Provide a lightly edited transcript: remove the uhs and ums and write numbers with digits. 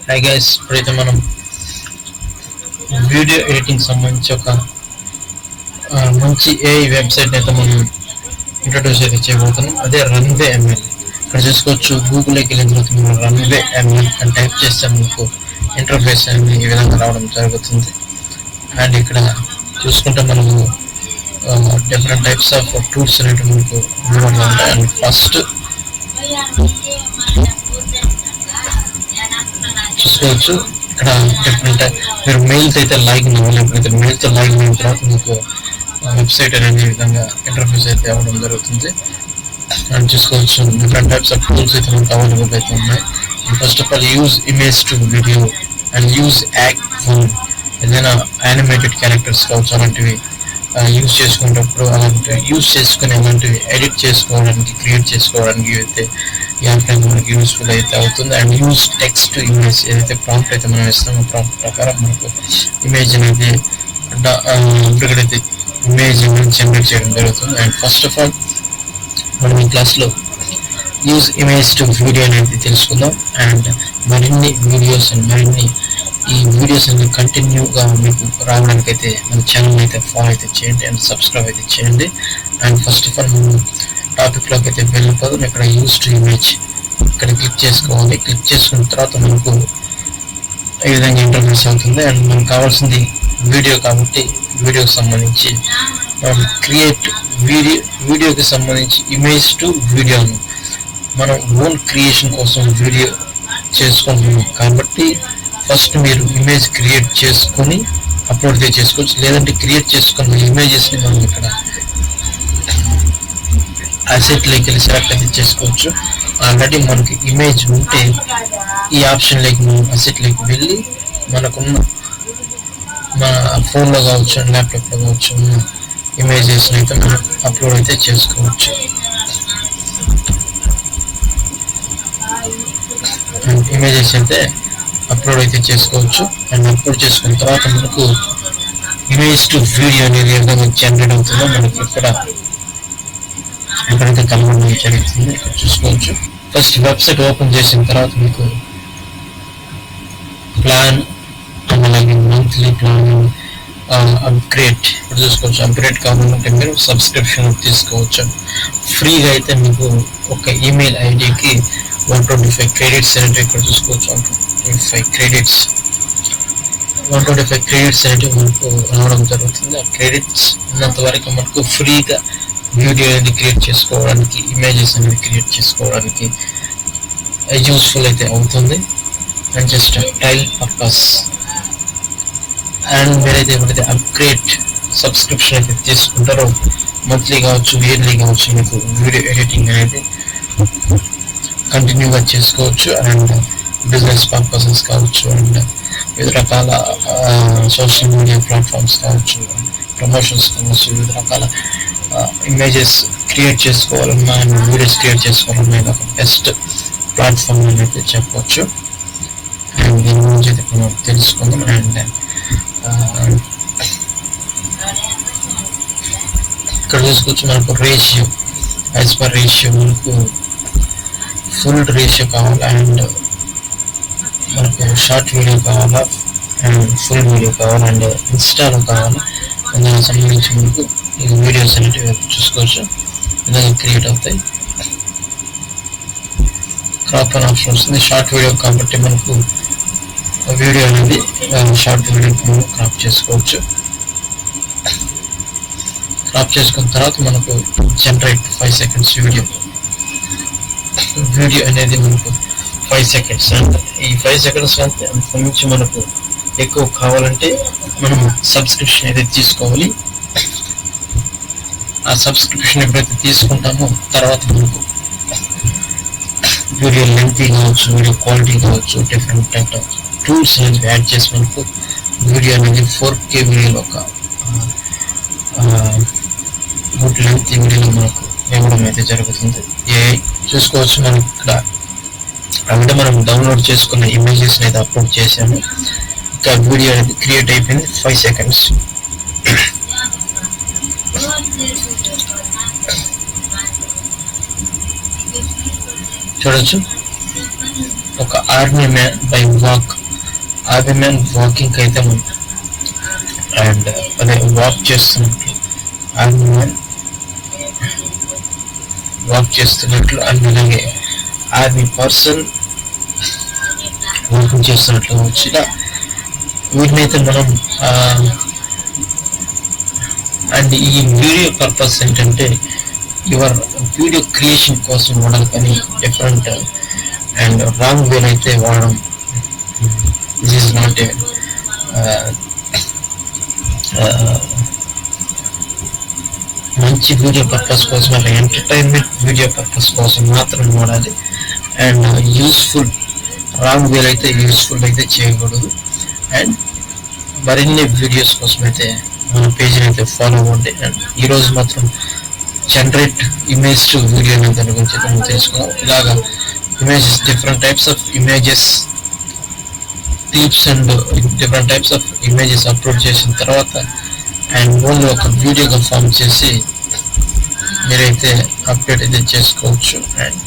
Hi guys, ఇప్పుడైతే మనం video editing సంబంధించి ఒక మంచి ఏఐ వెబ్సైట్ అయితే మనం ఇంట్రొడ్యూస్ అయితే చేయబోతున్నాం. అదే రన్వే ఎంఎల్. ఇక్కడ చూసుకోవచ్చు, గూగుల్లోకి వెళ్ళిన తర్వాత మనం రన్వే ఎంఎల్ అని టైప్ చేస్తే మనకు ఇంటర్ఫేస్ అనేది ఈ విధంగా రావడం జరుగుతుంది. అండ్ ఇక్కడ చూసుకుంటే మనము డిఫరెంట్ టైప్స్ ఆఫ్ టూల్స్ అనేవి మనకు అందుబాటులో ఉంటాయి. అండ్ ఫస్ట్ చూసుకోవచ్చు, ఇక్కడ డిఫరెంట్ మీరు మెయిల్తో అయితే లాగిన్ అవ్వాలి. ఎప్పుడైతే మెయిల్తో లాగిన్ అయిన తర్వాత మీకు వెబ్సైట్ అనేది ఈ విధంగా ఇంటర్ఫేస్ అయితే అవ్వడం జరుగుతుంది. అండ్ చూసుకోవచ్చు, డిఫరెంట్ టైప్స్ ఆఫ్ టూల్స్ అయితే మనకు అవైలబుల్ అయితే ఉన్నాయి. First of all use image to video and use act phone. ఏదైనా యానిమేటెడ్ క్యారెక్టర్స్ కావచ్చు, అలాంటివి యూజ్ చేసుకునేటప్పుడు అలాంటివి యూజ్ చేసుకుని అలాంటివి ఎడిట్ చేసుకోవడానికి, క్రియేట్ చేసుకోవడానికి అయితే ఈ యాప్ అనేది మనకి యూస్ఫుల్ అయితే అవుతుంది. And use text to image. ఏదైతే ప్రాంప్ట్ అయితే మనం ఇస్తామో ప్రాంప్ట్ ప్రకారం మనకు ఇమేజ్ అనేది ఇప్పుడైతే ఇమేజ్ జనరేట్ చేయడం జరుగుతుంది. అండ్ ఫస్ట్ ఆఫ్ ఆల్ మనం ఈ క్లాస్లో యూజ్ ఇమేజ్ టు వీడియో అనేది తెలుసుకుందాం. అండ్ మరిన్ని వీడియోస్ అండ్ మరిన్ని ఈ వీడియోస్ అన్ని కంటిన్యూగా మీకు రావడానికి అయితే మన ఛానల్ అయితే ఫాలో అయితే చేయండి అండ్ సబ్స్క్రైబ్ అయితే చేయండి. అండ్ ఫస్ట్ ఆఫ్ ఆల్ మనం టాపిక్లోకి అయితే వెళ్ళిపోతాం. ఇక్కడ యూజ్ టు ఇమేజ్ ఇక్కడ క్లిక్ చేసుకోవాలి. క్లిక్ చేసుకున్న తర్వాత మనకు ఈ విధంగా ఇంటర్ఫేస్ అవుతుంది. అండ్ మనకు కావాల్సింది వీడియో కాబట్టి వీడియోకి సంబంధించి మనం క్రియేట్ వీడియోకి సంబంధించి ఇమేజ్ టు వీడియోను మనం ఓన్ క్రియేషన్ కోసం వీడియో చేసుకుంటున్నాం కాబట్టి ఫస్ట్ మీరు ఇమేజ్ క్రియేట్ చేసుకొని అప్లోడ్ చేసుకోవచ్చు. లేదంటే క్రియేట్ చేసుకున్న ఇమేజెస్ని మనం ఇక్కడ అసెట్లోకి వెళ్ళి సెలెక్ట్ అయితే చేసుకోవచ్చు. ఆల్రెడీ మనకి ఇమేజ్ ఉంటే ఈ ఆప్షన్లోకి మనం అసెట్లోకి వెళ్ళి మనకున్న మన ఫోన్లో కావచ్చు, ల్యాప్టాప్లో కావచ్చు ఉన్న ఇమేజెస్ని అయితే మనం అప్లోడ్ అయితే చేసుకోవచ్చు. ఇమేజెస్ అయితే అప్లోడ్ అయితే చేసుకోవచ్చు. అండ్ అప్లోడ్ చేసుకున్న తర్వాత మనకు ఇమేజ్ టు వీడియో అనేది ఏ విధంగా జనరేట్ అవుతుందో మనకి ఎక్కడైతే కనబడడం జరుగుతుంది. ఇక్కడ చూసుకోవచ్చు. ఫస్ట్ వెబ్సైట్ ఓపెన్ చేసిన తర్వాత మీకు ప్లాన్ అలాగే మంత్లీ ప్లాన్, అప్గ్రేడ్ ఇప్పుడు చూసుకోవచ్చు. అప్గ్రేడ్ కావాలంటే మీరు సబ్స్క్రిప్షన్ తీసుకోవచ్చు. ఫ్రీగా అయితే మీకు ఒక ఈమెయిల్ ఐడికి 125 క్రెడిట్స్ అనేవి ఇక్కడ చూసుకోవచ్చు. 125 క్రెడిట్స్ అనేవి మనకు రావడం జరుగుతుంది. ఆ క్రెడిట్స్ ఉన్నంత వరకు మనకు ఫ్రీగా వీడియో అనేది క్రియేట్ చేసుకోవడానికి, ఇమేజెస్ అనేది క్రియేట్ చేసుకోవడానికి యూస్ఫుల్ అయితే అవుతుంది. And just trial purpose. And మీరైతే ఎప్పుడైతే అప్గ్రేడ్ సబ్స్క్రిప్షన్ అయితే తీసుకుంటారో మంత్లీ కావచ్చు, ఇయర్లీ కావచ్చు, మీకు వీడియో ఎడిటింగ్ అనేది కంటిన్యూగా చేసుకోవచ్చు. అండ్ బిజినెస్ పర్పసెస్ కావచ్చు, అండ్ వివిధ రకాల సోషల్ మీడియా ప్లాట్ఫామ్స్ కావచ్చు, ప్రమోషన్స్ కావచ్చు, వివిధ రకాల ఇమేజెస్ క్రియేట్ చేసుకోవాలన్నా అండ్ వీడియోస్ క్రియేట్ చేసుకోవాలన్నా ఇది ఒక బెస్ట్ ప్లాట్ఫామ్ అని అయితే చెప్పవచ్చు. అండ్ దీని గురించి అయితే మనం తెలుసుకుందాం. అండ్ ఇక్కడ చూసుకోవచ్చు, మనకు రేషియో యాజ్ పర్ రేషియో మనకు ఫుల్ రేషియో కావాలి, అండ్ మనకు షార్ట్ వీడియో కావాలా, అండ్ ఫుల్ వీడియో కావాలి, అండ్ ఇన్స్టాలో కావాలి. దానికి సంబంధించి మనకు ఈ వీడియోస్ అనేవి చూసుకోవచ్చు. విధంగా క్రియేట్ అవుతాయి. క్రాప్ అని ఆప్షన్ వస్తుంది. షార్ట్ వీడియో కాబట్టి మనకు వీడియో అనేది షార్ట్ వీడియో మనం క్రాప్ చేసుకోవచ్చు. క్రాప్ చేసుకున్న తర్వాత మనకు జనరేట్ 5 seconds వీడియో అనేది మనకు 5 seconds. అంటే ఈ 5 seconds అంటే అంతకుమించి మనకు ఎక్కువ కావాలంటే మనం సబ్స్క్రిప్షన్ అయితే తీసుకోవాలి. ఆ సబ్స్క్రిప్షన్ ఎప్పుడైతే తీసుకుంటామో తర్వాత మనకు వీడియో లెంత్ కావచ్చు, వీడియో క్వాలిటీ కావచ్చు, డిఫరెంట్ టైప్ ఆఫ్ టూల్స్ అనేది యాడ్ చేసి మనకు వీడియో అనేది 4K వీడియోలో ఒక గుడ్ లెంత్ వీడియోలో మనకు ఇవ్వడం అయితే జరుగుతుంది. చూసుకోవచ్చు. మనం ఇక్కడ అంటే మనం డౌన్లోడ్ చేసుకున్న ఇమేజెస్ అయితే అప్లోడ్ చేసాము. ఇంకా వీడియో అనేది క్రియేట్ అయిపోయింది. 5 seconds. చూడొచ్చు. ఒక army man by walk, army man walking అయితే అండ్ అదే వాక్ చేస్తున్నట్లు, ఆర్మీ మ్యాన్ వాక్ చేస్తున్నట్లు అండ్ అలాగే ఆర్మీ పర్సన్ వాకింగ్ చేస్తున్నట్లు వచ్చిన వీటినైతే మనం అండ్ ఈ వీడియో పర్పస్ ఏంటంటే యువర్ వీడియో క్రియేషన్ కోసం వాడాలి, కానీ డిఫరెంట్ అండ్ రాంగ్ వేలో అయితే వాడడం దిస్ ఈజ్ నాట్ ఏ మంచి వీడియో పర్పస్ కోసం, అలా ఎంటర్టైన్మెంట్ వీడియో పర్పస్ కోసం మాత్రం వాడాలి. అండ్ యూస్ఫుల్ రాంగ్ వేలో అయితే యూస్ఫుల్ అయితే చేయకూడదు. అండ్ మరిన్ని వీడియోస్ కోసం అయితే మన పేజ్ని అయితే ఫాలో అవ్వండి. అండ్ ఈరోజు మాత్రం జనరేట్ ఇమేజ్ టు వీడియో అనే దాని గురించి మనం తెలుసుకుందాం. ఇలాగా images, different types of images, clips and different types of images upload చేసిన తర్వాత అండ్ ఓన్లీ ఒక వీడియోగా ఫామ్ చేసి మీరైతే అప్డేట్ అయితే చేసుకోవచ్చు. అండ్